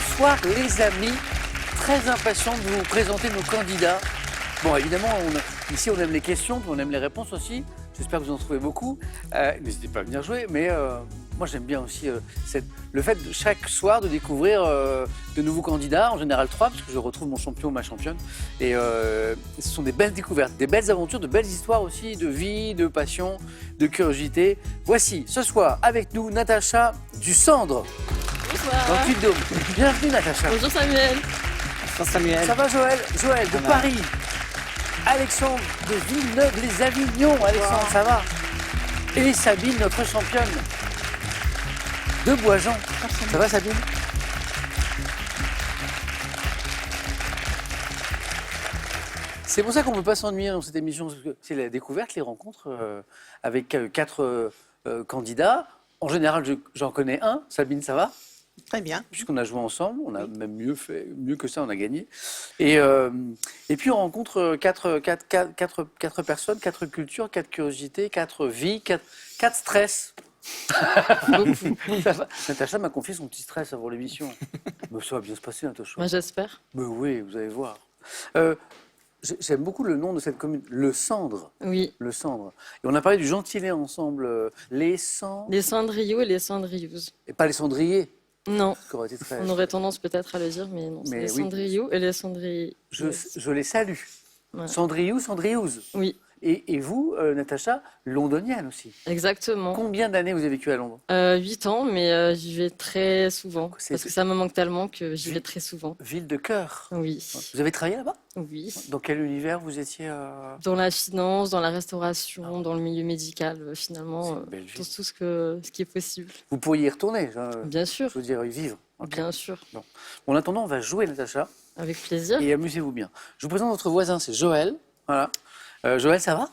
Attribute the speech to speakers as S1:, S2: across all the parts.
S1: Bonsoir les amis, très impatient de vous présenter nos candidats. Bon, évidemment, ici on aime les questions, puis on aime les réponses aussi. J'espère que vous en trouvez beaucoup. N'hésitez pas à venir jouer, mais moi j'aime bien aussi le fait de chaque soir de découvrir de nouveaux candidats, en général 3, parce que je retrouve mon champion ou ma championne. Et ce sont des belles découvertes, des belles aventures, de belles histoires aussi, de vie, de passion, de curiosité. Voici ce soir avec nous Natacha du Cendre.
S2: Bonsoir.
S1: Dans Puy-de-Dôme. Bienvenue Natacha.
S2: Bonjour Samuel.
S3: Bonjour Samuel.
S1: Ça va Joël? Joël de Paris. Alexandre de Villeneuve-les-Avignon. Alexandre, ça va? Et Sabine, notre championne de Boisjean. Ça va Sabine? C'est pour ça qu'on ne peut pas s'ennuyer dans cette émission, parce que c'est la découverte, les rencontres avec 4 candidats. En général, j'en connais un. Sabine, ça va?
S4: Très bien.
S1: Puisqu'on a joué ensemble, on a même mieux fait, mieux que ça, on a gagné. Et puis on rencontre 4 personnes, 4 cultures, 4 curiosités, 4 vies, 4 stress. Ça va. Natacha m'a confié son petit stress avant l'émission. Mais ça va bien se passer, Natacha.
S2: Moi j'espère.
S1: Mais oui, vous allez voir. J'aime beaucoup le nom de cette commune, Le Cendre.
S2: Oui.
S1: Le Cendre. Et on a parlé du gentilé ensemble, les cendres.
S2: Les cendrillous et les cendrilleuses.
S1: Et pas les cendriers.
S2: Non.
S1: Ça aurait été très...
S2: On aurait tendance peut-être à le dire, mais non. C'est les
S1: oui.
S2: cendrillous et les cendrilleuses.
S1: Je les salue.
S2: Ouais.
S1: Cendrillou, cendrilleuse.
S2: Oui,
S1: Et vous, Natacha, londonienne aussi.
S2: Exactement.
S1: Combien d'années vous avez vécu à Londres?
S2: 8 ans, mais j'y vais très souvent.
S1: C'est-
S2: Parce que ça me manque tellement que j'y vais très souvent.
S1: Ville de cœur.
S2: Oui.
S1: Vous avez travaillé là-bas?
S2: Oui.
S1: Dans quel univers vous étiez
S2: Dans la finance, dans la restauration, dans le milieu médical, finalement,
S1: C'est une belle vie.
S2: dans tout ce qui est possible.
S1: Vous pourriez y retourner,
S2: Bien sûr,
S1: je veux dire, y vivre. Ok.
S2: bien sûr.
S1: Bon, en attendant, on va jouer, Natacha,
S2: Avec plaisir.
S1: et amusez-vous bien. Je vous présente notre voisin, c'est Joël. Voilà. Joël, ça va?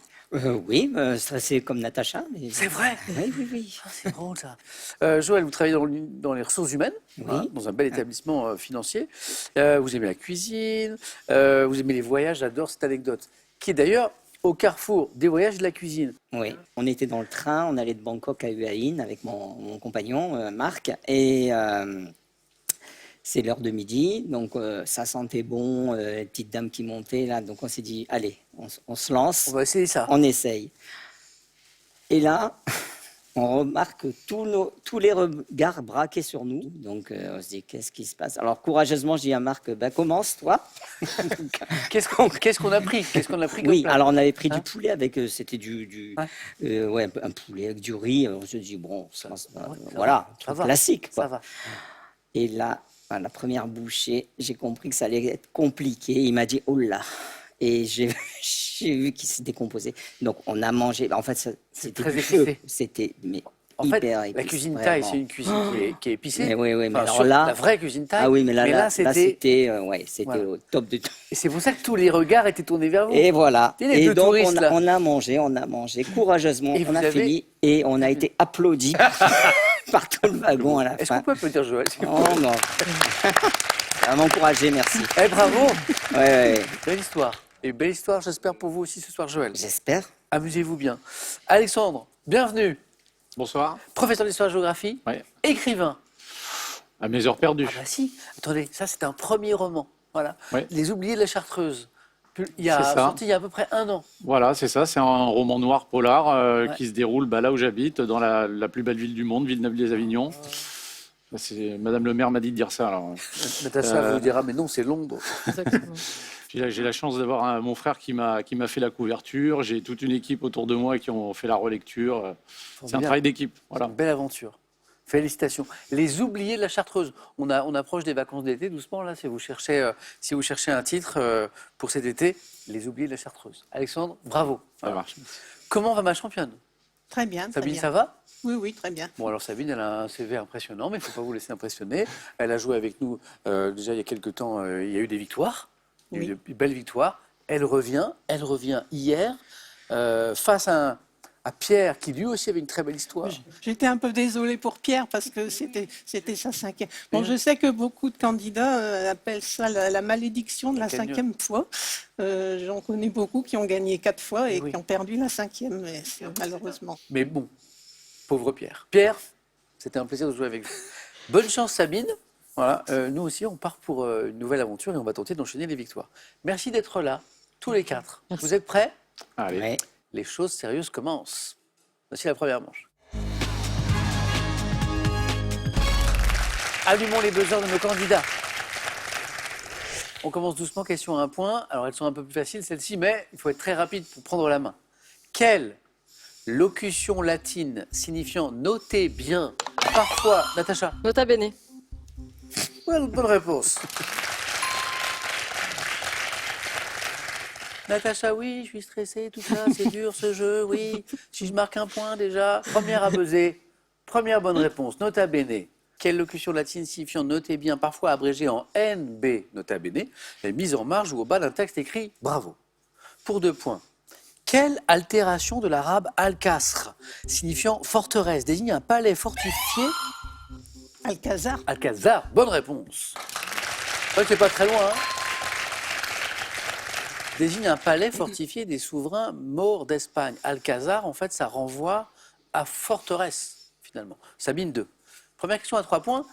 S3: Oui, stressé comme Natacha. Mais...
S1: C'est vrai.
S3: Oui, oui, oui.
S1: Ah, c'est drôle ça. Joël, vous travaillez dans les ressources humaines,
S3: Oui.
S1: hein, dans un bel établissement financier. Vous aimez la cuisine, vous aimez les voyages, j'adore cette anecdote, qui est d'ailleurs au carrefour des voyages et de la cuisine.
S3: Oui, on était dans le train, on allait de Bangkok à Hue Hin avec mon compagnon Marc. Et c'est l'heure de midi, donc ça sentait bon, les petites dames qui montaient là. Donc on s'est dit, allez, on se lance,
S1: On va essayer ça.
S3: on essaye. Et là, on remarque tous les regards braqués sur nous. Donc on se dit, qu'est-ce qui se passe? Alors courageusement, je dis à Marc, commence toi.
S1: Qu'est-ce qu'on a pris? Qu'est-ce qu'on a pris comme
S3: Oui,
S1: plat?
S3: alors on avait pris
S1: Hein?
S3: du poulet avec, c'était ouais, un poulet avec du riz. On se dit, bon, voilà,
S1: ça
S3: truc
S1: va.
S3: classique.
S1: Ça
S3: Quoi.
S1: va.
S3: Et là, à la première bouchée, j'ai compris que ça allait être compliqué. Il m'a dit, oh là. Et j'ai vu qu'il s'est décomposé. Donc on a mangé. En fait, c'était
S1: très
S3: du feu.
S1: épicé.
S3: C'était
S1: En fait,
S3: hyper
S1: la
S3: épicé,
S1: cuisine
S3: vraiment.
S1: thaï, c'est une cuisine qui est épicée.
S3: Mais oui, mais
S1: Enfin,
S3: alors
S1: sur
S3: là,
S1: la vraie cuisine thaï.
S3: ah oui, mais là,
S1: là,
S3: c'était
S1: Voilà.
S3: au top du top.
S1: Et c'est pour ça que tous les regards étaient tournés vers vous.
S3: Et voilà.
S1: Et les deux
S3: donc,
S1: touristes, là.
S3: on a mangé courageusement.
S1: Et
S3: On
S1: vous
S3: a
S1: avez-
S3: fini et on a été applaudis par tout le wagon à la
S1: Est-ce qu'on
S3: fin.
S1: peut applaudir Joël?
S3: Oh non. Ça m'a encouragé, merci.
S1: Eh, bravo.
S3: Ouais.
S1: Belle histoire. Et belle histoire, j'espère, pour vous aussi ce soir, Joël.
S3: J'espère.
S1: Amusez-vous bien. Alexandre, bienvenue.
S5: Bonsoir.
S1: Professeur d'histoire-géographie,
S5: Ouais.
S1: écrivain.
S5: À mes heures perdues.
S1: Ah bah si, attendez, ça c'est un premier roman. Voilà.
S5: Ouais.
S1: Les oubliés de la Chartreuse. Il
S5: C'est ça.
S1: sorti il y a à peu près 1 an.
S5: Voilà, c'est ça. C'est un roman noir polar
S1: Ouais.
S5: qui se déroule là où j'habite, dans la plus belle ville du monde, Villeneuve-les-Avignon. Madame le maire m'a dit de dire ça. Alors.
S1: Natacha vous dira, mais non, c'est Londres.
S2: Exactement.
S5: J'ai la chance d'avoir mon frère qui m'a fait la couverture. J'ai toute une équipe autour de moi qui ont fait la relecture. C'est un
S1: Formidable.
S5: travail d'équipe.
S1: C'est
S5: Voilà.
S1: une belle aventure. Félicitations. Les oubliés de la Chartreuse. On approche des vacances d'été doucement là. Si vous cherchez un titre pour cet été, les oubliés de la Chartreuse. Alexandre, bravo.
S5: Ça marche.
S1: Comment va ma championne?
S4: Très bien. Très
S1: Sabine,
S4: bien.
S1: ça va?
S4: Oui, oui, très bien.
S1: Bon, alors Sabine, elle a un CV impressionnant, mais il ne faut pas vous laisser impressionner. Elle a joué avec nous déjà il y a quelques temps. Il y a eu des victoires, il y a eu de belles victoires. Elle revient hier face à Pierre, qui lui aussi avait une très belle histoire.
S4: J'étais un peu désolée pour Pierre parce que c'était sa 5e. Bon, je sais que beaucoup de candidats appellent ça la malédiction de la 5e fois. J'en connais beaucoup qui ont gagné 4 fois et qui ont perdu la 5e, mais malheureusement.
S1: Mais bon, pauvre Pierre. Pierre, c'était un plaisir de jouer avec vous. Bonne chance Sabine. Voilà, nous aussi, on part pour une nouvelle aventure et on va tenter d'enchaîner les victoires. Merci d'être là, tous les quatre.
S2: Merci.
S1: Vous êtes prêts?
S5: Allez.
S3: Ouais.
S1: Les choses sérieuses commencent. Voici la première manche. Allumons les buzzers de nos candidats. On commence doucement, question à un point. Alors, elles sont un peu plus faciles, celles-ci, mais il faut être très rapide pour prendre la main. Quelle locution latine signifiant « notez bien » parfois... Natacha,
S2: Nota bene.
S1: bonne réponse. Natacha, oui, je suis stressée, tout ça, c'est dur ce jeu, oui. Si je marque un point déjà, première à buzzer. Première bonne réponse, nota bene. Quelle locution latine signifiant notez bien, parfois abrégée en NB, nota bene, est mise en marge ou au bas d'un texte écrit bravo. Pour 2 points. Quelle altération de l'arabe al-kasr, signifiant forteresse, désigne un palais fortifié?
S4: Alcazar.
S1: Alcazar, bonne réponse. C'est vrai que c'est pas très loin, hein. Désigne un palais fortifié des souverains morts d'Espagne. Alcazar, en fait, ça renvoie à forteresse, finalement. Sabine 2. Première question à 3 points,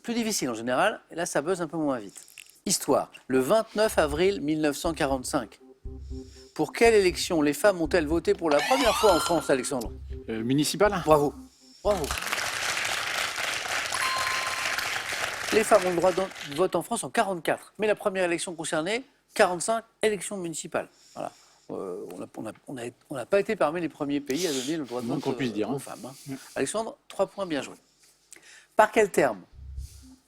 S1: plus difficile en général, et là ça buzz un peu moins vite. Histoire, le 29 avril 1945. Pour quelle élection les femmes ont-elles voté pour la première fois en France, Alexandre?
S5: Municipal?
S1: Bravo, bravo. Les femmes ont le droit de vote en France en 44, mais la première élection concernée, 45, élection municipale. Voilà. On n'a pas été parmi les premiers pays à donner le droit de
S5: Moins
S1: vote
S5: qu'on puisse dire,
S1: aux
S5: hein.
S1: femmes. Hein. Alexandre, 3 points, bien joués. Par quel terme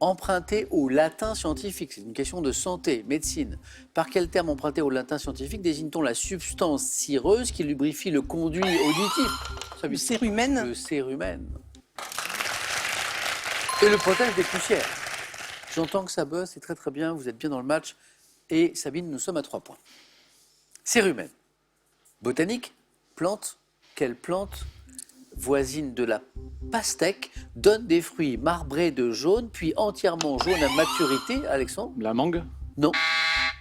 S1: emprunté au latin scientifique? C'est une question de santé, médecine. Par quel terme emprunté au latin scientifique désigne-t-on la substance cireuse qui lubrifie le conduit auditif?
S4: Le cérumen.
S1: Le cérumen. Et le protège des poussières. J'entends que ça buzz, c'est très très bien, vous êtes bien dans le match. Et Sabine, nous sommes à 3 points. Cérumen. Botanique, plante. Quelle plante voisine de la pastèque donne des fruits marbrés de jaune, puis entièrement jaune à maturité, Alexandre?
S5: La mangue?
S1: Non.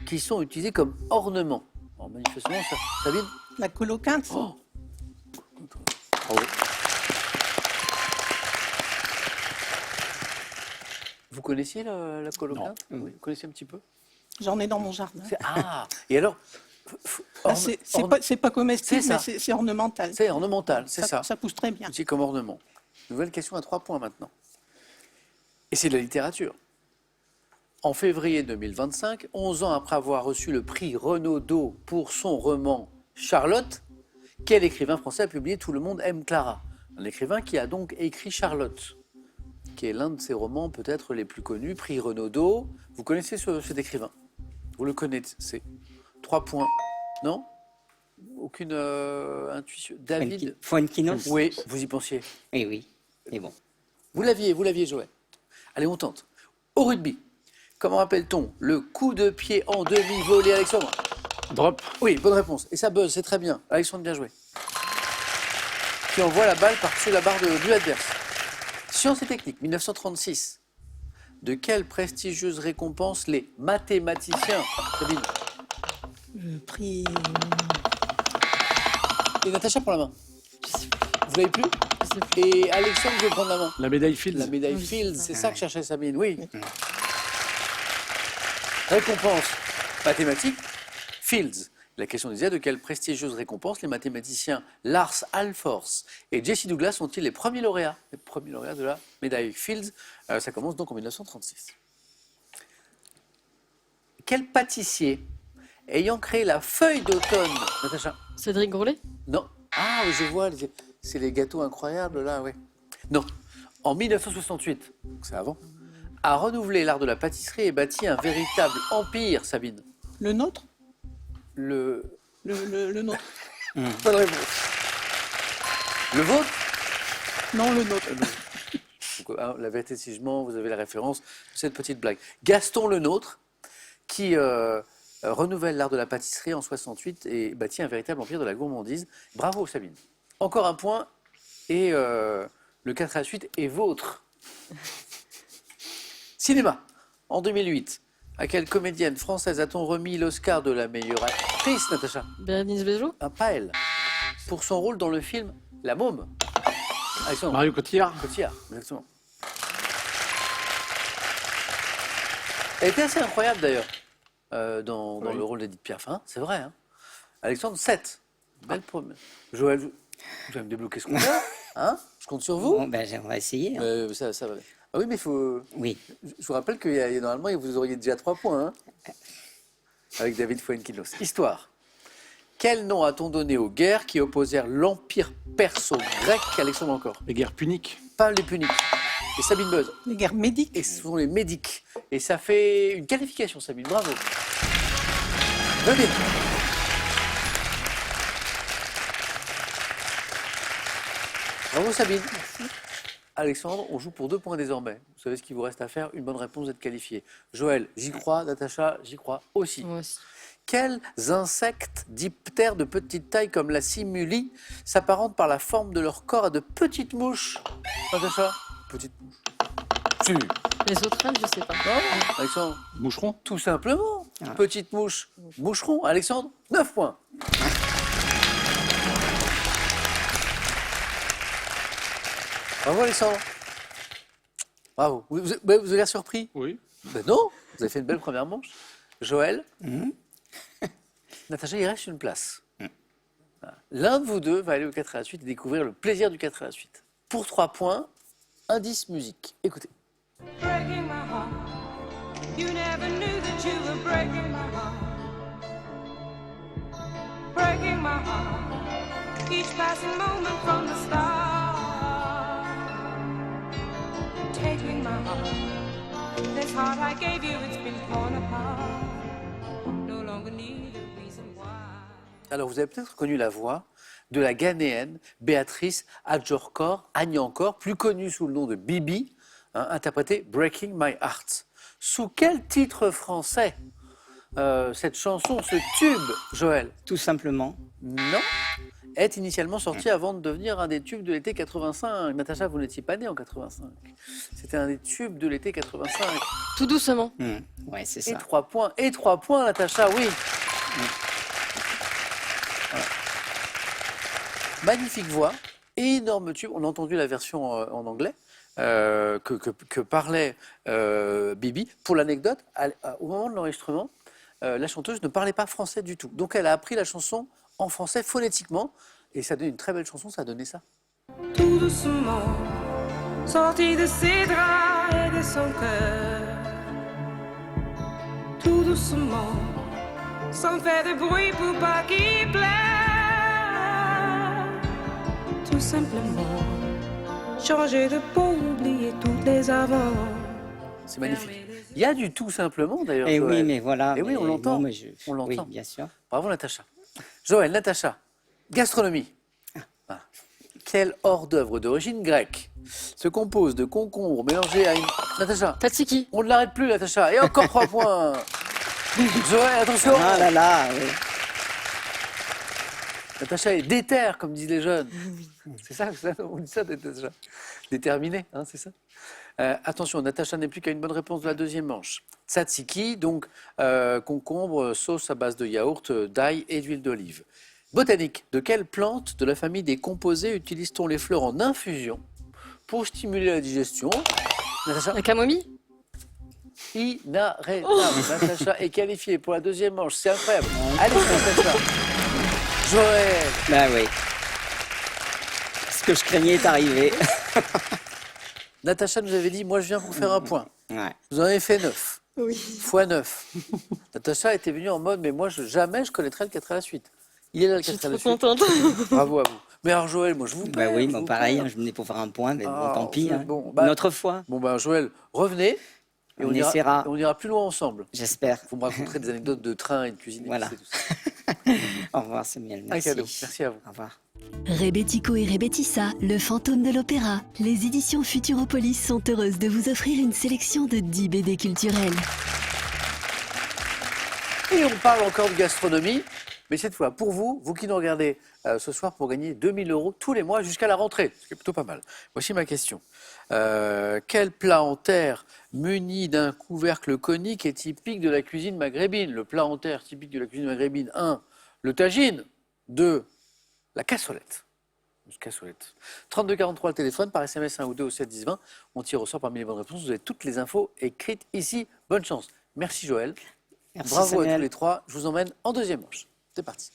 S1: Qui sont utilisés comme ornement. Alors, manifestement, ça. Sabine?
S4: La colocante.
S1: Oh. Bravo. Vous connaissiez la colocante?
S3: Non.
S1: Oui. Vous connaissez un petit peu?
S4: J'en ai dans mon jardin.
S1: Ah. Et alors?
S4: Ah, c'est pas comestible,
S1: C'est ça.
S4: mais c'est ornemental.
S1: C'est ornemental, c'est ça.
S4: Ça pousse très bien.
S1: C'est comme ornement. Nouvelle question à 3 points maintenant. Et c'est de la littérature. En février 2025, 11 ans après avoir reçu le prix Renaudot pour son roman Charlotte, quel écrivain français a publié Tout le monde aime Clara? Un écrivain qui a donc écrit Charlotte, qui est l'un de ses romans peut-être les plus connus, prix Renaudot. Vous connaissez cet écrivain? Vous le connaissez? 3 points. Non? Aucune intuition. David?
S3: Fuenquinos.
S1: Oui, vous y pensiez.
S3: Eh oui, mais bon.
S1: Vous l'aviez, Joël. Allez, on tente. Au rugby, comment appelle-t-on le coup de pied en demi-volée, Alexandre?
S5: Drop?
S1: Oui, bonne réponse. Et ça buzz, c'est très bien. Alexandre, bien joué. Qui envoie la balle par-dessus la barre de but adverse. Sciences et techniques, 1936. De quelle prestigieuse récompense les mathématiciens? Sabine.
S4: Le prix.
S1: Et Natacha prend la main. Vous l'avez plus?
S2: Je sais plus.
S1: Et Alexandre veut prendre la main.
S5: La médaille Fields?
S1: La médaille
S2: Oui,
S1: Fields,
S2: c'est
S1: c'est
S2: ça.
S1: ça que cherchait Sabine, oui. Récompense mathématique, Fields. La question disait de quelle prestigieuse récompense les mathématiciens Lars Alfors et Jesse Douglas sont-ils les premiers lauréats de la médaille Fields. Ça commence donc en 1936. Quel pâtissier ayant créé la feuille d'automne, Natacha?
S2: Cédric Grolet?
S1: Non. Ah, oui, je vois, c'est les gâteaux incroyables, là, oui. Non. En 1968, donc c'est avant, a renouvelé l'art de la pâtisserie et bâti un véritable empire, Sabine.
S4: Le nôtre.
S1: Le
S4: Le nôtre.
S1: Bonne réponse. Le vôtre?
S4: Non, le nôtre.
S1: Donc, la vérité si je mens, vous avez la référence de cette petite blague. Gaston Lenôtre, qui renouvelle l'art de la pâtisserie en 68 et bâtit un véritable empire de la gourmandise. Bravo Sabine. Encore un point et le 4 à la suite est vôtre. Cinéma. En 2008, à quelle comédienne française a-t-on remis l'Oscar de la meilleure actrice, Natacha?
S2: Bérénice Bejo?
S1: Ah, pas elle. Pour son rôle dans le film La Môme. Alexandre.
S5: Mario Cotillard?
S1: Cotillard, exactement. Elle était assez incroyable d'ailleurs dans le rôle d'Edith Piaf. Hein, c'est vrai. Hein. Alexandre, 7. Belle première. Joël, vous allez me débloquer ce compteur. Hein, je compte sur vous.
S3: Bon, ben, on va essayer. Hein.
S1: Ça va. Ah oui, mais il faut.
S3: Oui.
S1: Je vous rappelle que normalement, vous auriez déjà 3 points. Hein, avec David Fuenquinos. Histoire. Quel nom a-t-on donné aux guerres qui opposèrent l'Empire perso-grec, Alexandre encore?
S5: Les guerres puniques.
S1: Pas les puniques. Et Sabine Buzz.
S4: Les guerres médiques.
S1: Et ce sont les médiques. Et ça fait une qualification, Sabine. Bravo. Venez. Bravo, Sabine. Alexandre, on joue pour 2 points désormais. Vous savez ce qu'il vous reste à faire. Une bonne réponse, vous êtes qualifié. Joël, j'y crois. Natacha, j'y crois aussi.
S2: Moi aussi.
S1: Quels insectes diptères de petite taille comme la simulie s'apparentent par la forme de leur corps à de petites mouches? Natacha? Petites mouches. Si.
S2: Les sauterelles, je sais pas.
S1: Non, Alexandre?
S5: Moucheron.
S1: Tout simplement.
S3: Ah.
S1: Petite mouche. Moucheron. Alexandre? 9 points. Bravo, Alexandre. Bravo. Vous avez l'air surpris?
S5: Oui.
S1: Ben non, vous avez fait une belle première manche. Joël?
S3: Mhm.
S1: Natacha, il reste une place. Voilà. L'un de vous deux va aller au 4 à la suite et découvrir le plaisir du 4 à la suite. Pour 3 points, indice musique. Écoutez.
S6: Breaking my heart. You never knew that you were breaking my heart. Breaking my heart. Each passing moment from the start. Taking my heart. This heart I gave you, it's been torn apart. No longer need a reason why.
S1: Alors, vous avez peut-être connu la voix de la Ghanéenne Béatrice Adjorkor Agnankor, plus connue sous le nom de Bibi, hein, interprétée Breaking My Heart. Sous quel titre français cette chanson, ce tube, Joël?
S3: Tout simplement.
S1: Non, est initialement sorti avant de devenir un des tubes de l'été 85. Natacha, vous n'étiez pas née en 85. C'était un des tubes de l'été 85.
S2: Tout doucement.
S3: Ouais, c'est
S1: Et
S3: ça.
S1: 3 points. Et 3 points, Natacha, oui. Voilà. Magnifique voix, énorme tube. On a entendu la version en anglais que parlait Bibi. Pour l'anecdote, au moment de l'enregistrement, la chanteuse ne parlait pas français du tout. Donc elle a appris la chanson en français phonétiquement. Et ça donne une très belle chanson, ça a donné ça.
S6: Tout doucement, sorti de ses draps et de son cœur. Tout doucement, sans faire de bruit pour pas qu'il pleure. Tout simplement, changer de peau, oublier toutes les avant.
S1: C'est magnifique. Il y a du tout simplement d'ailleurs.
S3: Et
S1: Joël.
S3: oui, mais voilà.
S1: Et oui, on l'entend.
S3: non, mais
S1: On l'entend.
S3: Oui, bien sûr.
S1: Bravo Natacha. Joël, Natacha, gastronomie. Ah. Quel hors-d'œuvre d'origine grecque se compose de concombres mélangés à une... Natacha,
S2: Tzatziki.
S1: on ne l'arrête plus Natacha. Et encore 3 points. Joël, attention.
S3: Ah là là, oui.
S1: Natacha est déterre, comme disent les jeunes. C'est ça, on dit ça, Natacha. Déterminée, hein, c'est ça. Attention, Natacha n'est plus qu'à une bonne réponse de la deuxième manche. Tzatziki, donc concombre, sauce à base de yaourt, d'ail et d'huile d'olive. Botanique, de quelle plante de la famille des composés utilise-t-on les fleurs en infusion pour stimuler la digestion? Natacha,
S2: La camomille.
S1: inarrêtable. Natacha est qualifiée pour la deuxième manche, c'est incroyable. Allez, Natacha. Joël.
S3: Bah oui. Ce que je craignais est arrivé.
S1: Natacha nous avait dit, moi je viens pour faire un point.
S3: Ouais.
S1: Vous en avez fait 9.
S2: Oui.
S1: Fois 9. Natacha était venue en mode, mais moi jamais je connaîtrais le 4 à la suite. Il est là le
S2: Je suis
S1: 4 à la
S2: trop
S1: suite.
S2: contente.
S1: Bravo à vous. Mais alors Joël, moi je vous
S3: Bah
S1: perds,
S3: oui,
S1: je
S3: moi
S1: vous
S3: pareil,
S1: perds.
S3: hein, je venais pour faire un point, mais
S1: Ah,
S3: bon, tant pis.
S1: c'est
S3: Hein.
S1: bon. Bah,
S3: Une autre fois,
S1: Bon ben Joël, revenez. Et
S3: on essaiera.
S1: on ira plus loin ensemble.
S3: J'espère.
S1: Vous me raconterez des anecdotes de train et de cuisine.
S3: Voilà.
S1: Et tout ça.
S3: Au revoir, Samuel.
S1: Un
S3: Merci.
S1: cadeau. Merci à vous.
S3: Au revoir.
S7: Rebetiko et Rebetissa, le fantôme de l'opéra. Les éditions Futuropolis sont heureuses de vous offrir une sélection de 10 BD culturelles.
S1: Et on parle encore de gastronomie, mais cette fois pour vous, vous qui nous regardez ce soir pour gagner 2000 € tous les mois jusqu'à la rentrée, ce qui est plutôt pas mal. Voici ma question. Quel plat en terre muni d'un couvercle conique est typique de la cuisine maghrébine? Le plat en terre typique de la cuisine maghrébine, 1. Le tagine. 2. La cassolette. Une cassolette. 3243 le téléphone, par SMS 1 ou 2 au 7 10 20. On tire au sort parmi les bonnes réponses. Vous avez toutes les infos écrites ici. Bonne chance. Merci Joël.
S3: Merci
S1: Bravo à
S3: Samuel.
S1: tous les trois. Je vous emmène en deuxième manche. C'est parti.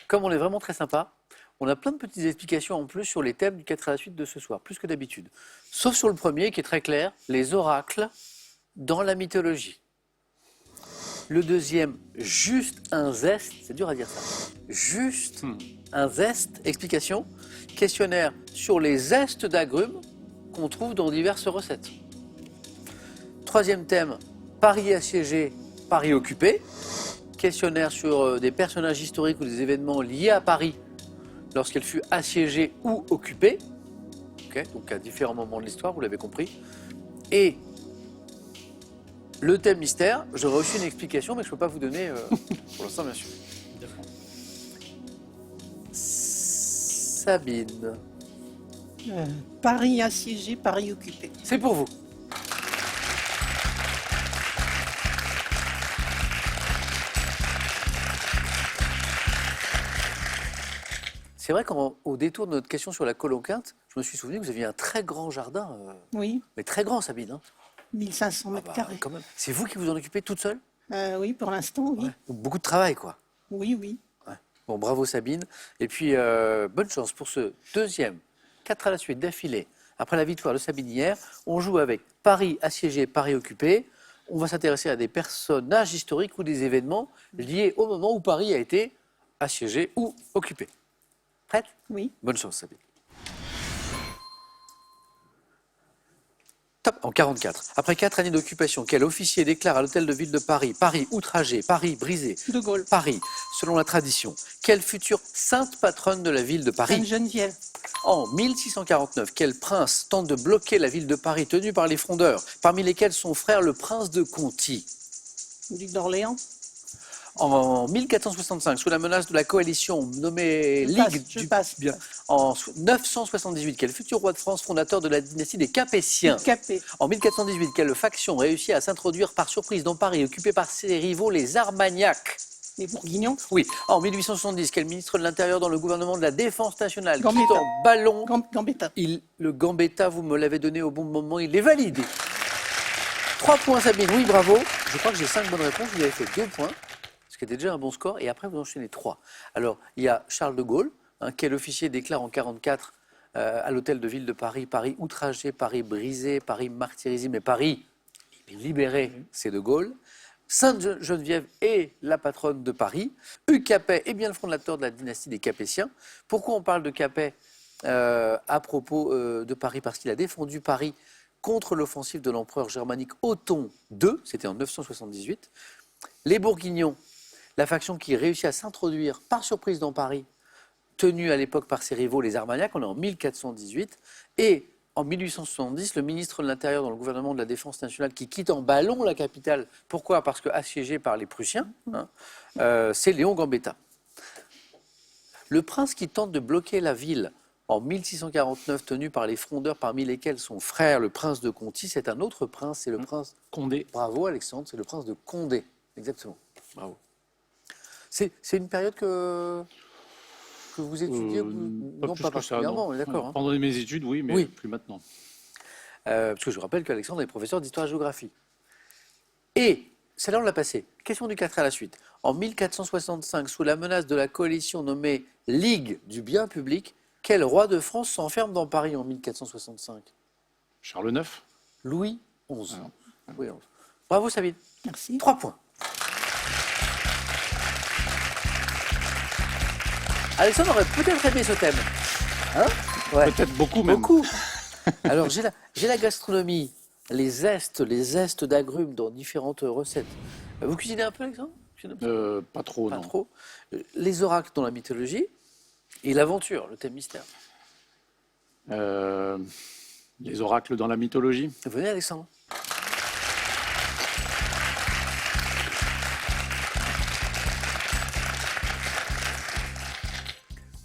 S1: Comme on est vraiment très sympa, on a plein de petites explications en plus sur les thèmes du 4 à la suite de ce soir, plus que d'habitude. Sauf sur le premier qui est très clair, les oracles dans la mythologie. Le deuxième, juste un zeste, c'est dur à dire ça, juste un zeste, explication, questionnaire sur les zestes d'agrumes qu'on trouve dans diverses recettes. Troisième thème, Paris assiégé, Paris occupé, questionnaire sur des personnages historiques ou des événements liés à Paris lorsqu'elle fut assiégée ou occupée, donc à différents moments de l'histoire, vous l'avez compris. Et le thème mystère, j'aurais reçu une explication, mais je ne peux pas vous donner pour l'instant, bien sûr. Sabine,
S4: Paris assiégé, Paris occupé.
S1: c'est pour vous. C'est vrai qu'au détour de notre question sur la coloquinte, je me suis souvenu que vous aviez un très grand jardin,
S4: Oui,
S1: mais très grand, Sabine. Hein.
S4: 1500
S1: Ah
S4: mètres
S1: bah,
S4: carrés.
S1: quand même. C'est vous qui vous en occupez toute seule?
S4: Oui, pour l'instant, oui.
S1: Ouais. Donc, beaucoup de travail, quoi.
S4: Oui, oui.
S1: Ouais. Bon, bravo Sabine. Et puis, bonne chance pour ce deuxième 4 à la suite d'affilée. Après la victoire de Sabine hier, on joue avec Paris assiégé, Paris occupé. On va s'intéresser à des personnages historiques ou des événements liés au moment où Paris a été assiégé ou occupé. Prête?
S4: Oui.
S1: Bonne chance Sabine. Top, en 44. Après 4 années d'occupation, quel officier déclare à l'hôtel de ville de Paris, Paris outragé, Paris brisé,
S4: De Gaulle.
S1: Paris, selon la tradition, quelle future sainte patronne de la ville de Paris?
S4: Sainte-Geneviève.
S1: En 1649, quel prince tente de bloquer la ville de Paris tenue par les frondeurs, parmi lesquels son frère le prince de Conti?
S4: Duc d'Orléans.
S1: En 1465, sous la menace de la coalition nommée Ligue
S4: Je passe.
S1: Bien. En 978, quel futur roi de France fondateur de la dynastie des Capétiens?
S4: Capet.
S1: En 1418, quelle faction réussit à s'introduire par surprise dans Paris, occupée par ses rivaux, les Armagnacs?
S4: Les Bourguignons.
S1: Oui. En 1870, quel ministre de l'Intérieur dans le gouvernement de la Défense nationale quitte
S4: Gambetta.
S1: en ballon
S4: Gambetta.
S1: le Gambetta, vous me l'avez donné au bon moment, il est validé. 3 points Sabine, oui bravo. Je crois que j'ai 5 bonnes réponses, vous avez fait 2 points, ce qui était déjà un bon score, et après vous enchaînez 3. Alors, il y a Charles de Gaulle, quel officier déclare en 1944 à l'hôtel de ville de Paris, Paris outragé, Paris brisé, Paris martyrisé, mais Paris libéré, c'est de Gaulle. Sainte-Geneviève est la patronne de Paris. Hugues Capet est bien le fondateur de la dynastie des Capétiens. Pourquoi on parle de Capet à propos de Paris? Parce qu'il a défendu Paris contre l'offensive de l'empereur germanique Othon II, c'était en 978. Les Bourguignons, la faction qui réussit à s'introduire par surprise dans Paris, tenue à l'époque par ses rivaux les Armagnacs, on est en 1418. Et en 1870, le ministre de l'Intérieur dans le gouvernement de la Défense nationale qui quitte en ballon la capitale. Pourquoi? Parce que assiégé par les Prussiens, c'est Léon Gambetta. Le prince qui tente de bloquer la ville en 1649, tenu par les frondeurs, parmi lesquels son frère, le prince de Conti, c'est un autre prince, c'est le prince...
S5: Condé.
S1: Bravo Alexandre, c'est le prince de Condé. Exactement. Bravo. C'est une période que vous étudiez non,
S5: plus
S1: pas
S5: que ça, non.
S1: particulièrement, on est d'accord. Hein.
S5: Pendant mes études, oui, mais
S1: Oui.
S5: plus maintenant.
S1: Parce que je vous rappelle qu'Alexandre est professeur d'histoire-géographie. Et, celle-là on l'a passé. Question du 4 à la suite. En 1465, sous la menace de la coalition nommée Ligue du bien public, quel roi de France s'enferme dans Paris en 1465?
S5: Charles IX.
S1: Louis XI. Louis XI. Bravo Sabine.
S4: Merci.
S1: 3 points. Alexandre aurait peut-être aimé ce thème. Hein? Ouais.
S5: Peut-être beaucoup même.
S1: Beaucoup. Alors, j'ai la gastronomie, les zestes d'agrumes dans différentes recettes. Vous cuisinez un peu, Alexandre?
S5: Pas trop,
S1: Pas
S5: non.
S1: trop. Les oracles dans la mythologie et l'aventure, le thème mystère.
S5: Les oracles dans la mythologie.
S1: Venez, Alexandre.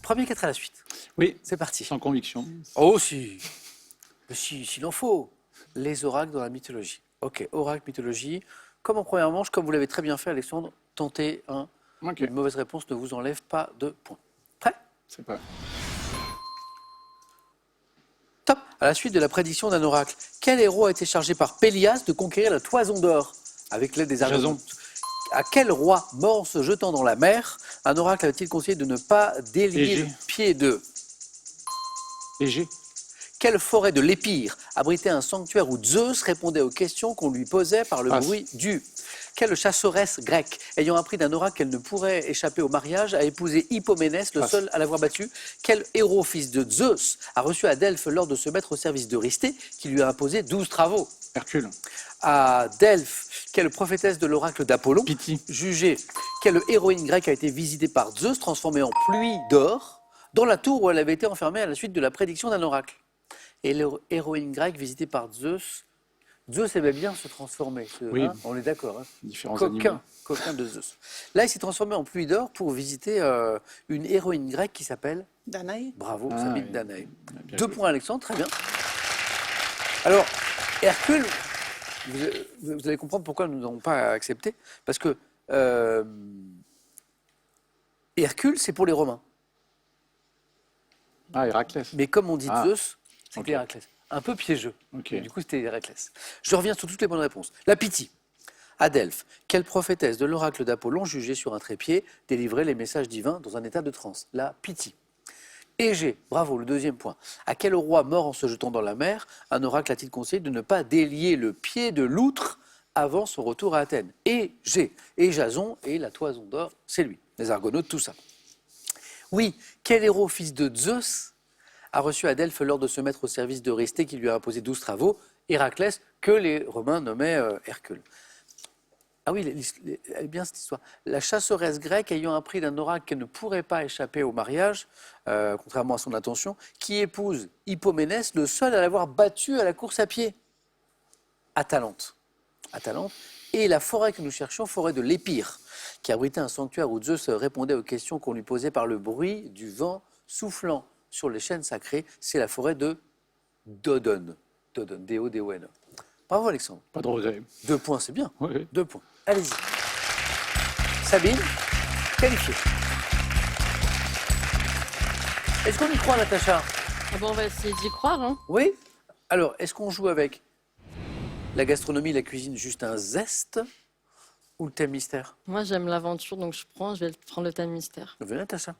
S1: Premier 4 à la suite.
S5: Oui,
S1: C'est parti.
S5: sans conviction.
S1: Oh si. S'il en faut. Les oracles dans la mythologie. Ok, oracle, mythologie. Comme en première manche, comme vous l'avez très bien fait, Alexandre, tentez un.
S5: Ok,
S1: Une mauvaise réponse ne vous enlève pas de points. Prêt?
S5: c'est pas.
S1: À la suite de la prédiction d'un oracle, quel héros a été chargé par Pélias de conquérir la toison d'or avec l'aide des Argonautes? À quel roi mort en se jetant dans la mer, un oracle avait-il conseillé de ne pas délier
S5: Égée.
S1: le pied de?
S5: Léger.
S1: Quelle forêt de l'Épire abritait un sanctuaire où Zeus répondait aux questions qu'on lui posait par le
S5: Passe.
S1: bruit du? Quelle chasseresse grecque, ayant appris d'un oracle qu'elle ne pourrait échapper au mariage, a épousé Hippoménès, le
S5: Passe.
S1: seul à l'avoir battu? Quel héros, fils de Zeus, a reçu à Delphes l'ordre de se mettre au service d'Eurysthée, qui lui a imposé 12 travaux?
S5: Hercule.
S1: À Delphes, quelle prophétesse de l'oracle d'Apollon,
S5: Pythie.
S1: jugée, quelle héroïne grecque a été visitée par Zeus, transformée en pluie d'or, dans la tour où elle avait été enfermée à la suite de la prédiction d'un oracle? Et l'héroïne grecque visitée par Zeus, Zeus aimait bien se transformer,
S5: Oui.
S1: on est d'accord, hein.
S5: Différents animaux.
S1: Coquin de Zeus. Là, il s'est transformé en pluie d'or pour visiter une héroïne grecque qui s'appelle,
S4: Danaï.
S1: bravo,
S5: Ah,
S1: Sabine
S5: oui.
S1: Danaï.
S5: Bien
S1: 2
S5: joué.
S1: points Alexandre, très bien. Alors, Hercule, vous allez comprendre pourquoi nous n'avons pas accepté, parce que Hercule, c'est pour les Romains.
S5: Ah, Héraclès.
S1: Mais comme on dit
S5: Ah,
S1: Zeus, c'était
S5: ok.
S1: Héraclès. Un peu piégeux.
S5: Ok.
S1: Du coup, c'était Héraclès. Je reviens sur toutes les bonnes réponses. La Pythie. À Delphes, quelle prophétesse de l'oracle d'Apollon, jugée sur un trépied, délivrait les messages divins dans un état de transe? La Pythie. Égée, bravo, le 2e point. À quel roi mort en se jetant dans la mer, un oracle a-t-il conseillé de ne pas délier le pied de l'outre avant son retour à Athènes? Égée. Et Jason et la toison d'or, c'est lui. Les Argonautes, tout ça. Oui, quel héros, fils de Zeus, a reçu à Delphes l'ordre de se mettre au service d'Eurysthée qui lui a imposé 12 travaux? Héraclès, que les Romains nommaient Hercule. Ah oui, elle est bien cette histoire. La chasseresse grecque ayant appris d'un oracle qu'elle ne pourrait pas échapper au mariage, contrairement à son intention, qui épouse Hippoménès, le seul à l'avoir battu à la course à pied. Atalante. Atalante. Et la forêt que nous cherchions, forêt de l'Épire, qui abritait un sanctuaire où Zeus répondait aux questions qu'on lui posait par le bruit du vent soufflant sur les chênes sacrés, c'est la forêt de Dodone. Dodone, D-O-D-O-N-E. Bravo Alexandre.
S5: Pas de regret.
S1: 2 points, c'est bien.
S5: Oui.
S1: 2 points. Allez-y. Sabine, qualifiée. Est-ce qu'on y croit, Natacha?
S2: Ah bon, on va essayer d'y croire. Hein.
S1: Oui. Alors, est-ce qu'on joue avec la gastronomie, la cuisine, juste un zeste, ou le thème mystère?
S2: Moi, j'aime l'aventure, donc je vais prendre le thème mystère.
S1: Venez, Natacha.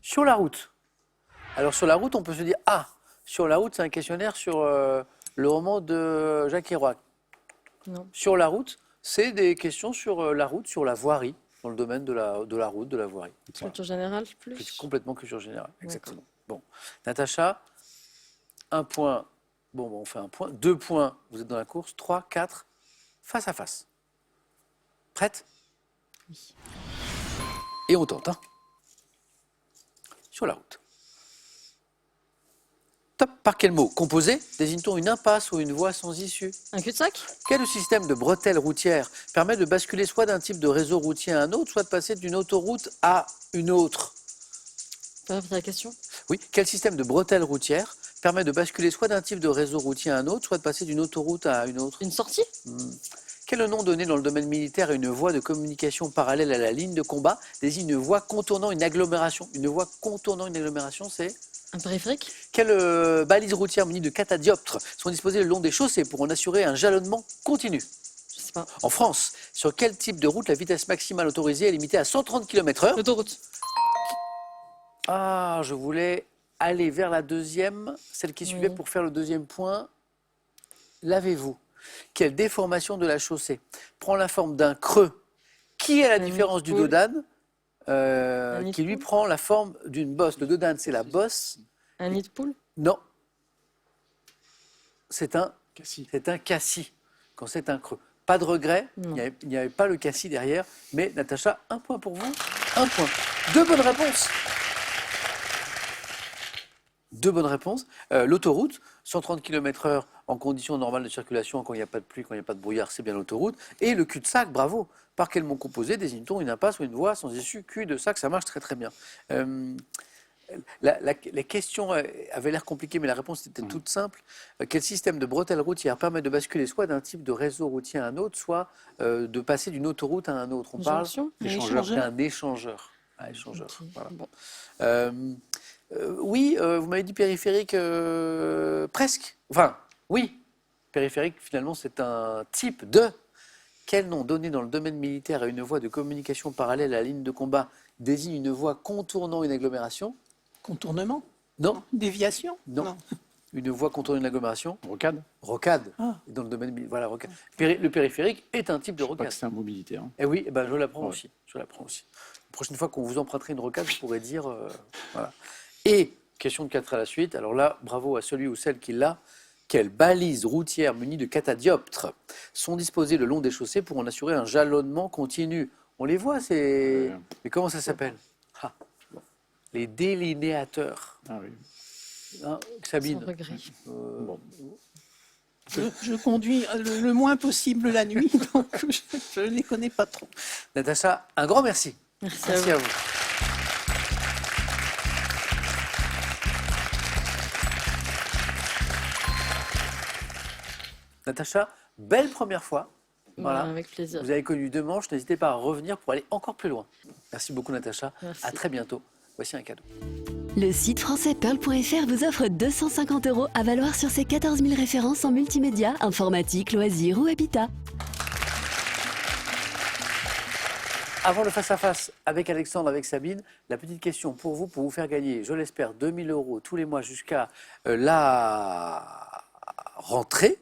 S1: Sur la route. Alors, sur la route, on peut se dire, ah, sur la route, c'est un questionnaire sur le roman de Jacques Kerouac.
S2: Non.
S1: Sur la route, c'est des questions sur la route, sur la voirie, dans le domaine de la route, de la voirie. Voilà.
S2: Culture générale,
S1: C'est
S2: plus.
S1: complètement culture générale, exactement. Bon, Natacha, 1 point. Bon, on fait 1 point. 2 points, vous êtes dans la course. 3, 4, face à face. Prête?
S2: Oui.
S1: Et on tente, hein. Sur la route. Top. Par quel mot composé désigne-t-on une impasse ou une voie sans issue?
S2: Un cul-de-sac?
S1: Quel système de bretelles routières permet de basculer soit d'un type de réseau routier à un autre, soit de passer d'une autoroute à une autre?
S2: Tu peux répéter la question?
S1: Oui. Quel système de bretelles routières permet de basculer soit d'un type de réseau routier à un autre, soit de passer d'une autoroute à une autre?
S2: Une sortie?
S1: Quel nom donné dans le domaine militaire à une voie de communication parallèle à la ligne de combat désigne une voie contournant une agglomération? Une voie contournant une agglomération, c'est?
S2: Un périphérique?
S1: Quelles balises routières munies de catadioptres sont disposées le long des chaussées pour en assurer un jalonnement continu?
S2: Je sais pas.
S1: En France, sur quel type de route la vitesse maximale autorisée est limitée à 130 km/h?
S2: L'autoroute?
S1: Ah, je voulais aller vers la deuxième, celle qui suivait
S2: Oui.
S1: pour faire le 2e point. L'avez-vous? Quelle déformation de la chaussée prend la forme d'un creux qui, à la
S2: Un
S1: différence du
S2: nid de
S1: dodane,
S2: nid de
S1: qui lui
S2: poule
S1: prend la forme d'une bosse? Le dodane, c'est la bosse.
S2: Un nid de poule?
S1: Non. C'est un
S5: Cassis.
S1: cassis, quand c'est un creux. Pas de regret,
S2: Non.
S1: il n'y avait pas le cassis derrière. Mais Natacha, 1 point pour vous, 1 point. 2 bonnes réponses. 2 bonnes réponses. L'autoroute, 130 km/h en conditions normales de circulation, quand il n'y a pas de pluie, quand il n'y a pas de brouillard, c'est bien l'autoroute. Et le cul-de-sac, bravo. Par quel mot composé désigne-t-on une impasse ou une voie sans issue? Cul de sac, ça marche très très bien. La question avait l'air compliquée, mais la réponse était toute simple. Quel système de bretelles routières permet de basculer soit d'un type de réseau routier à un autre, soit de passer d'une autoroute à un autre? On parle
S2: Jonction.
S1: d'un échangeur. Un échangeur.
S2: Ok,
S1: Voilà.
S2: bon.
S1: Oui, vous m'avez dit périphérique, presque. Enfin, oui, périphérique, finalement, c'est un type de... Quel nom donné dans le domaine militaire à une voie de communication parallèle à la ligne de combat désigne une voie contournant une agglomération?
S4: Contournement?
S1: Non.
S4: Déviation?
S1: Non. Une voie contournant une agglomération?
S5: Rocade.
S1: Rocade.
S4: Ah.
S1: Dans le domaine voilà, rocade. Le périphérique est un type de
S5: Je sais pas
S1: rocade.
S5: que c'est un mot militaire.
S1: Eh oui, eh ben, je l'apprends
S5: Ouais.
S1: aussi. Je l'apprends aussi. La prochaine fois qu'on vous emprunterait une rocade, je pourrais dire voilà. Et question de 4 à la suite. Alors là, bravo à celui ou celle qui l'a. Quelles balises routières munies de catadioptres sont disposées le long des chaussées pour en assurer un jalonnement continu? On les voit, c'est. Mais comment ça s'appelle? Ah, bon. Les délinéateurs.
S5: Ah oui.
S1: Hein,
S2: Sans
S1: Sabine.
S2: regret.
S5: Bon.
S4: Je conduis le moins possible la nuit, donc je ne les connais pas trop.
S1: Natacha, un grand merci.
S2: Merci,
S1: Merci
S2: à
S1: à
S2: vous.
S1: vous. Natacha, belle première fois. Voilà.
S2: Avec plaisir.
S1: Vous avez connu 2 manches, n'hésitez pas à revenir pour aller encore plus loin. Merci beaucoup Natacha,
S2: Merci.
S1: à très bientôt. Voici un cadeau.
S7: Le site français Pearl.fr vous offre 250 € à valoir sur ses 14 000 références en multimédia, informatique, loisirs ou habitat.
S1: Avant le face-à-face avec Alexandre, avec Sabine, la petite question pour vous faire gagner, je l'espère, 2 000 € tous les mois jusqu'à la rentrée.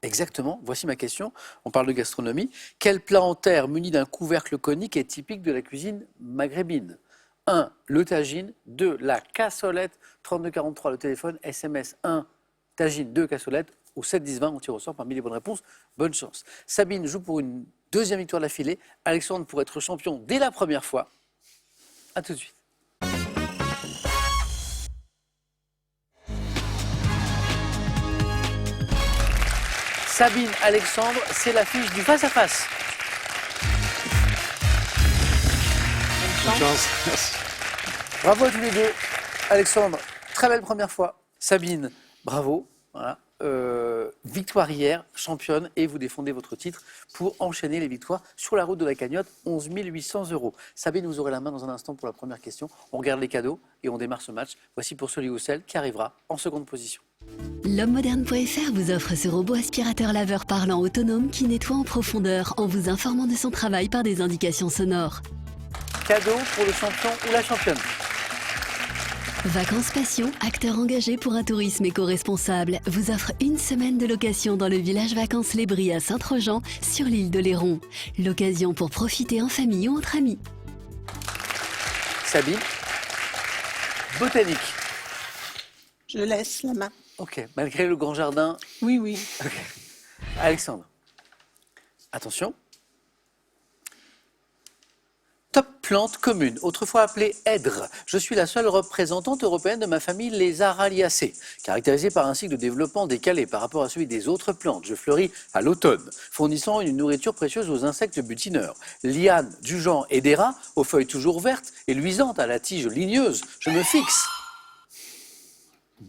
S1: Exactement, voici ma question. On parle de gastronomie. Quel plat en terre muni d'un couvercle conique est typique de la cuisine maghrébine? 1. Le tagine. 2. La cassolette. 3243, le téléphone. SMS 1. Tagine, 2. Cassolette. Au 7 10 20, on tire au sort parmi les bonnes réponses. Bonne chance. Sabine joue pour une 2e victoire d'affilée. Alexandre pour être champion dès la première fois. A tout de suite. Sabine, Alexandre, c'est l'affiche du face-à-face.
S5: Bonne chance. Merci.
S1: Bravo à tous les deux. Alexandre, très belle première fois. Sabine, bravo. Voilà. Victoire hier, championne, et vous défendez votre titre pour enchaîner les victoires sur la route de la cagnotte, 11 800 €. Sabine, vous aurez la main dans un instant pour la première question. On regarde les cadeaux et on démarre ce match. Voici pour celui ou celle qui arrivera en seconde position.
S7: L'homme-moderne.fr vous offre ce robot aspirateur laveur parlant autonome qui nettoie en profondeur en vous informant de son travail par des indications sonores.
S1: Cadeau pour le champion ou la championne.
S7: Vacances Passion, acteur engagé pour un tourisme éco-responsable, vous offre une semaine de location dans le village vacances Les Bris à Saint-Trojan sur l'île de Léron. L'occasion pour profiter en famille ou entre amis.
S1: Sabine, botanique.
S4: Je laisse la main.
S1: Ok, malgré le grand jardin.
S4: Oui, oui.
S1: Alexandre, attention. Top plante commune, autrefois appelée hèdre. Je suis la seule représentante européenne de ma famille, les Araliacées, caractérisée par un cycle de développement décalé par rapport à celui des autres plantes. Je fleuris à l'automne, fournissant une nourriture précieuse aux insectes butineurs. Liane du genre Hedera, aux feuilles toujours vertes et luisantes à la tige ligneuse. Je me fixe.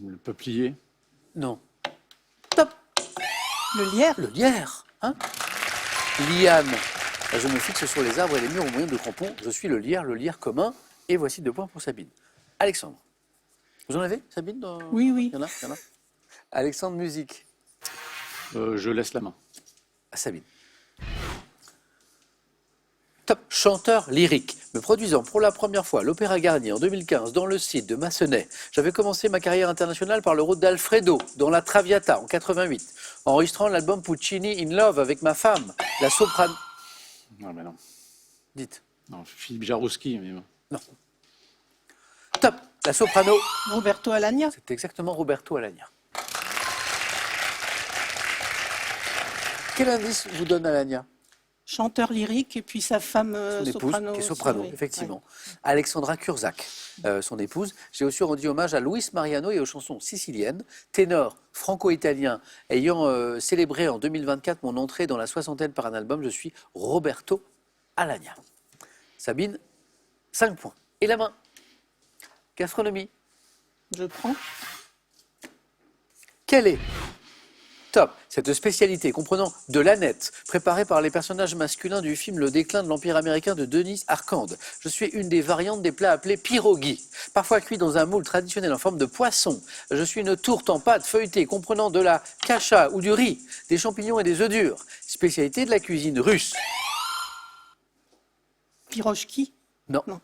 S5: Le peuplier.
S1: Non. Top.
S4: Le lierre.
S1: Le lierre, hein? Liane. Je me fixe sur les arbres et les murs au moyen de crampons. Je suis le lierre commun. Et voici 2 points pour Sabine. Alexandre. Vous en avez, Sabine?
S4: Oui, oui.
S1: Il y en a. Alexandre, musique.
S5: Je laisse la main.
S1: À Sabine. Top chanteur lyrique, me produisant pour la première fois à l'Opéra Garnier en 2015 dans le site de Massenet. J'avais commencé ma carrière internationale par le rôle d'Alfredo dans La Traviata en 88, enregistrant l'album Puccini in Love avec ma femme, la soprano.
S5: Non, mais non.
S1: Dites.
S5: Non, Philippe Jarouski. Mais...
S1: Non. Top, la soprano.
S4: Roberto Alagna.
S1: C'est exactement Roberto Alagna. Quel indice vous donne Alagna?
S4: Chanteur lyrique et puis sa femme
S1: Son épouse,
S4: soprano.
S1: qui est
S4: aussi,
S1: soprano,
S4: oui.
S1: effectivement. Alexandra Kurczak, son épouse. J'ai aussi rendu hommage à Luis Mariano et aux chansons siciliennes, ténor franco-italien, ayant célébré en 2024 mon entrée dans la 60aine par un album. Je suis Roberto Alagna. Sabine, 5 points. Et la main? Gastronomie.
S4: Je prends.
S1: Quelle est, top, cette spécialité comprenant de l'ânette, préparée par les personnages masculins du film Le déclin de l'Empire américain de Denis Arcand. Je suis une des variantes des plats appelés pierogi, parfois cuits dans un moule traditionnel en forme de poisson. Je suis une tourte en pâte feuilletée comprenant de la cacha ou du riz, des champignons et des œufs durs. Spécialité de la cuisine russe.
S4: Pirochki.
S1: Non.
S4: Non.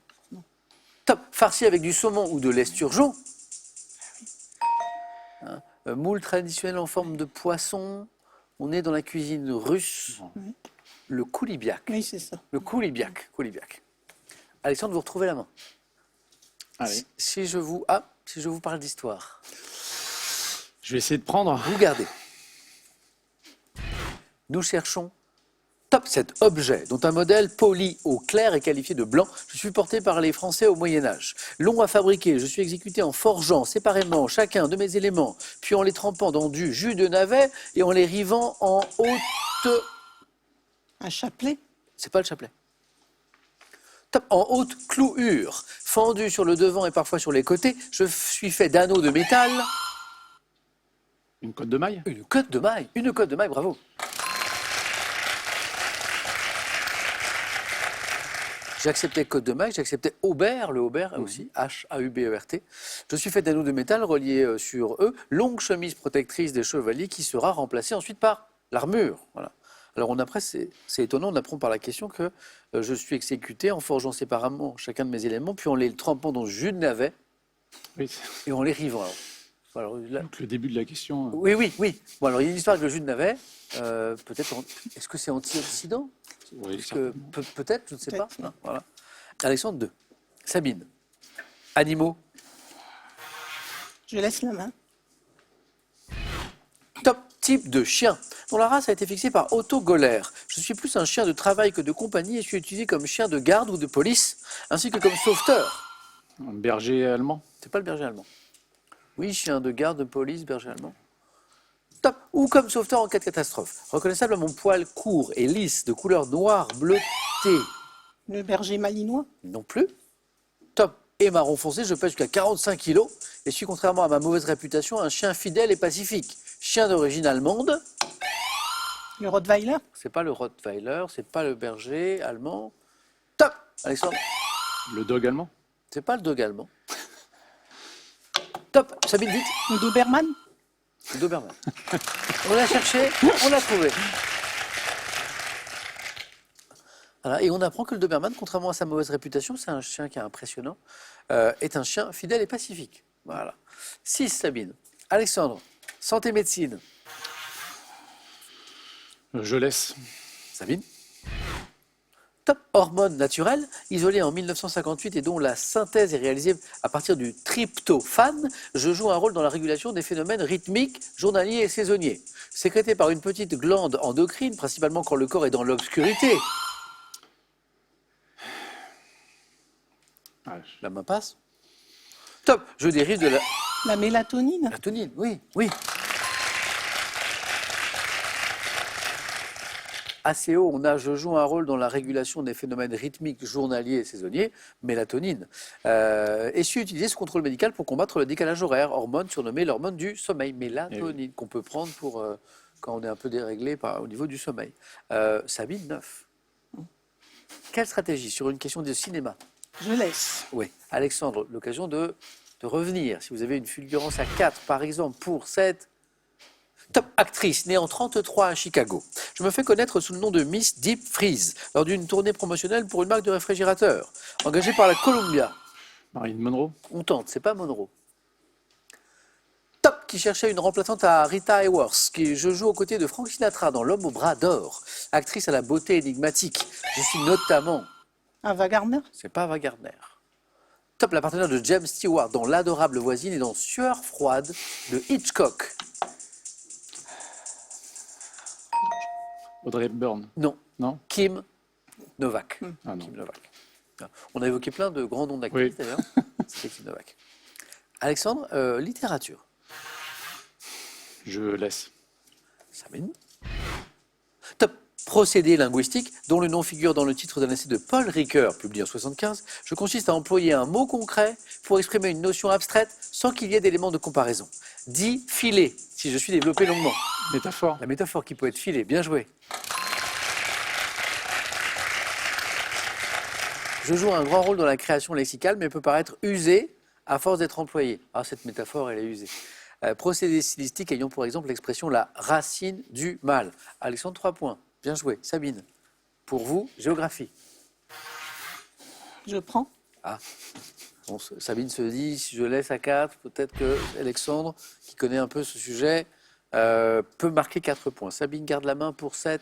S1: Top, farci avec du saumon ou de l'esturgeon. Hein, moule traditionnel en forme de poisson. On est dans la cuisine russe. Le koulibiak.
S4: Oui, c'est ça.
S1: Le koulibiak. Koulibiak. Alexandre, vous retrouvez la main.
S5: Allez,
S1: Si je vous parle d'histoire,
S5: je vais essayer de prendre.
S1: vous gardez. Nous cherchons top, cet objet dont un modèle poli au clair est qualifié de blanc. Je suis porté par les Français au Moyen-Âge. Long à fabriquer, je suis exécuté en forgeant séparément chacun de mes éléments, puis en les trempant dans du jus de navet et en les rivant en haute...
S4: Un chapelet.
S1: C'est pas le chapelet. Top, en haute clouure, fendu sur le devant et parfois sur les côtés, je suis fait d'anneaux de métal.
S5: Une côte de maille.
S1: Une côte de maille, bravo. J'acceptais côte de maille, j'acceptais Aubert, le Aubert aussi, H-A-U-B-E-R-T. Je suis fait d'anneaux de métal reliés sur eux, longue chemise protectrice des chevaliers qui sera remplacée ensuite par l'armure. Voilà. Alors après, c'est étonnant, on apprend par la question que je suis exécuté en forgeant séparément chacun de mes éléments, puis en les trempant dans du jus de navet
S5: Oui,
S1: et en les rivant. Alors, là,
S5: donc le début de la question.
S1: oui. Bon, alors il y a une histoire avec le jus de navet. Peut-être, est-ce que c'est antioxydant?
S5: Oui,
S1: Parce que peut-être, je ne sais pas.
S4: Peut-être.
S1: Non, voilà. Alexandre 2. Sabine. Animaux.
S4: Je laisse la main.
S1: Top type de chien, dont la race a été fixée par Otto Goller. Je suis plus un chien de travail que de compagnie et suis utilisé comme chien de garde ou de police, ainsi que comme sauveteur.
S5: un berger allemand.
S1: C'est pas le berger allemand. Oui, chien de garde, de police, berger allemand. Top. Ou comme sauveteur en cas de catastrophe. Reconnaissable à mon poil court et lisse, de couleur noire bleutée.
S4: Le berger malinois.
S1: Non plus. Top. Et marron foncé, je pèse jusqu'à 45 kilos et suis, contrairement à ma mauvaise réputation, un chien fidèle et pacifique. Chien d'origine allemande.
S4: Le Rottweiler.
S1: C'est pas le Rottweiler, c'est pas le berger allemand. Top. Alexandre.
S5: Le dog allemand.
S1: C'est pas le dog allemand. Top. Sabine, vite.
S4: Le Doberman.
S1: Le Doberman. On l'a cherché, on l'a trouvé. Voilà, et on apprend que le Doberman, contrairement à sa mauvaise réputation, c'est un chien qui est impressionnant, est un chien fidèle et pacifique. Voilà. 6, Sabine. Alexandre, santé médecine.
S5: Je laisse.
S1: Sabine. Top. Hormone naturelle, isolée en 1958 et dont la synthèse est réalisée à partir du tryptophane. Je joue un rôle dans la régulation des phénomènes rythmiques, journaliers et saisonniers. Sécrétée par une petite glande endocrine, principalement quand le corps est dans l'obscurité.
S5: Ah,
S1: La main passe. Top. Je dérive de la
S4: La mélatonine.
S1: mélatonine. Oui, oui. Assez haut, on a je joue un rôle dans la régulation des phénomènes rythmiques, journaliers et saisonniers, mélatonine. Et suis utilisé ce contrôle médical pour combattre le décalage horaire, hormone surnommée l'hormone du sommeil, mélatonine, qu'on peut prendre pour quand on est un peu déréglé au niveau du sommeil. Sabine, 9. Quelle stratégie sur une question de cinéma?
S4: Je laisse.
S1: Oui. Alexandre, l'occasion de revenir. Si vous avez une fulgurance à 4, par exemple, pour cette top actrice née en 1933 à Chicago. Je me fais connaître sous le nom de Miss Deep Freeze lors d'une tournée promotionnelle pour une marque de réfrigérateur. Engagée par la Columbia.
S5: Marilyn Monroe.
S1: On tente, c'est pas Monroe. Top, qui cherchait une remplaçante à Rita Hayworth, je joue aux côtés de Frank Sinatra dans L'homme au bras d'or. Actrice à la beauté énigmatique. Je suis notamment...
S4: Ava Gardner.
S1: C'est pas Ava Gardner. Top, la partenaire de James Stewart dans L'adorable voisine et dans Sueur froide de Hitchcock.
S5: Audrey Hepburn.
S1: Non.
S5: Non.
S1: Kim Novak.
S5: Ah non.
S1: Kim Novak. On a évoqué plein de grands noms d'actrices
S5: Oui.
S1: d'ailleurs. C'était Kim Novak. Alexandre, littérature.
S5: Je laisse.
S1: Sabine. Top. Procédé linguistique, dont le nom figure dans le titre d'un essai de Paul Ricoeur, publié en 1975, je consiste à employer un mot concret pour exprimer une notion abstraite sans qu'il y ait d'éléments de comparaison. Dit filet, si je suis développé longuement.
S5: Métaphore.
S1: La métaphore qui peut être filet, bien joué. Je joue un grand rôle dans la création lexicale, mais peut paraître usée à force d'être employée. Ah, cette métaphore, elle est usée. Procédé stylistique ayant pour exemple l'expression la racine du mal. Alexandre, 3 points. Bien joué. Sabine, pour vous, géographie.
S4: Je prends.
S1: Ah. Bon, Sabine se dit, si je laisse à 4, peut-être que Alexandre, qui connaît un peu ce sujet, peut marquer 4 points. Sabine garde la main pour 7.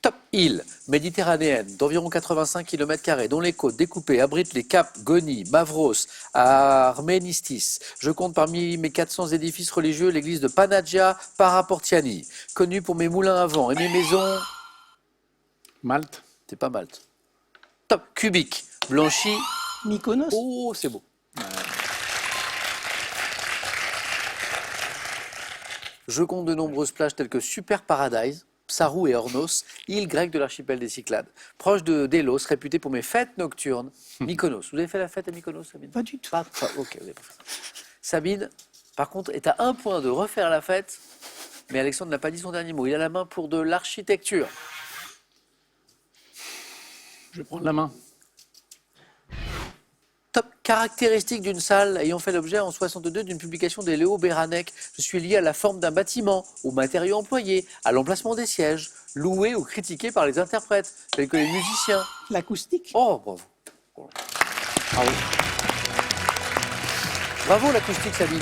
S1: Top île méditerranéenne d'environ 85 km², dont les côtes découpées abritent les caps Goni, Mavros, Arménistis. Je compte parmi mes 400 édifices religieux l'église de Panagia Paraportiani, connue pour mes moulins à vent et mes maisons...
S5: Malte.
S1: C'est pas Malte. Top cubique, blanchi...
S4: Mykonos.
S1: Oh, c'est beau. Je compte de nombreuses plages telles que Super Paradise, Psarou et Ornos, îles grecques de l'archipel des Cyclades. Proche de Délos, réputé pour mes fêtes nocturnes. Mykonos. Vous avez fait la fête à Mykonos, Sabine?
S4: Pas du tout.
S1: Ok, vous avez pas fait ça. Sabine, par contre, est à 1 point de refaire la fête, mais Alexandre n'a pas dit son dernier mot. Il a la main pour de l'architecture.
S5: Je vais prendre la main.
S1: Top caractéristique d'une salle ayant fait l'objet en 62 d'une publication des Léo Béranec. Je suis lié à la forme d'un bâtiment, aux matériaux employés, à l'emplacement des sièges, loué ou critiqué par les interprètes, tels que les musiciens.
S4: L'acoustique.
S1: Oh, bravo. Bravo. Bravo l'acoustique, Sabine.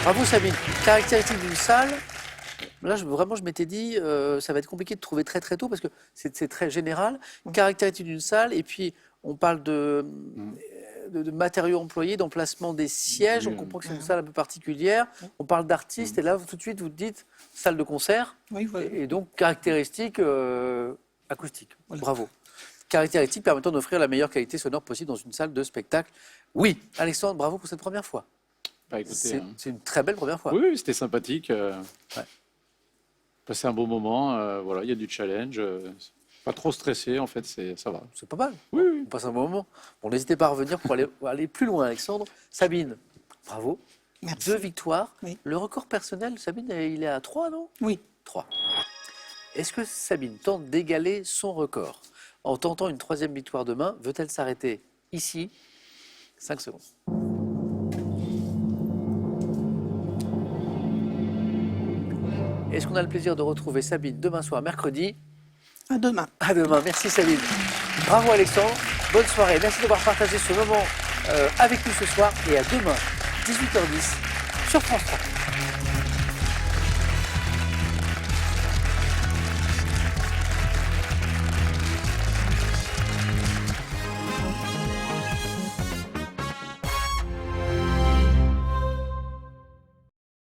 S1: Bravo Sabine. Caractéristique d'une salle. Là, vraiment, je m'étais dit, ça va être compliqué de trouver très très tôt parce que c'est très général. Caractéristique d'une salle, et puis on parle de matériaux employés, d'emplacement des sièges. On comprend que c'est une salle un peu particulière. On parle d'artistes, et là, tout de suite, vous dites salle de concert.
S4: Oui, voilà.
S1: Et donc, caractéristique acoustique.
S4: Voilà.
S1: Bravo. Caractéristique permettant d'offrir la meilleure qualité sonore possible dans une salle de spectacle. Oui, Alexandre, bravo pour cette première fois.
S5: Bah, écoutez,
S1: C'est une très belle première fois.
S5: oui, c'était sympathique.
S1: Ouais.
S5: Passer un beau moment. Voilà, il y a du challenge. Pas trop stressé, en fait, ça va.
S1: C'est pas mal.
S5: Oui, oui.
S1: On passe un bon moment. Bon, n'hésitez pas à revenir pour aller plus loin, Alexandre. Sabine, bravo.
S4: Merci.
S1: 2 victoires.
S4: Oui.
S1: Le record personnel, Sabine, il est à 3, non?
S4: Oui.
S1: 3. Est-ce que Sabine tente d'égaler son record? En tentant une 3e victoire demain, veut-elle s'arrêter ici? 5 secondes. Est-ce qu'on a le plaisir de retrouver Sabine demain soir, mercredi?
S4: À demain.
S1: À demain. Merci Sabine. Bravo Alexandre. Bonne soirée. Merci d'avoir partagé ce moment avec nous ce soir. Et à demain, 18h10, sur France 3.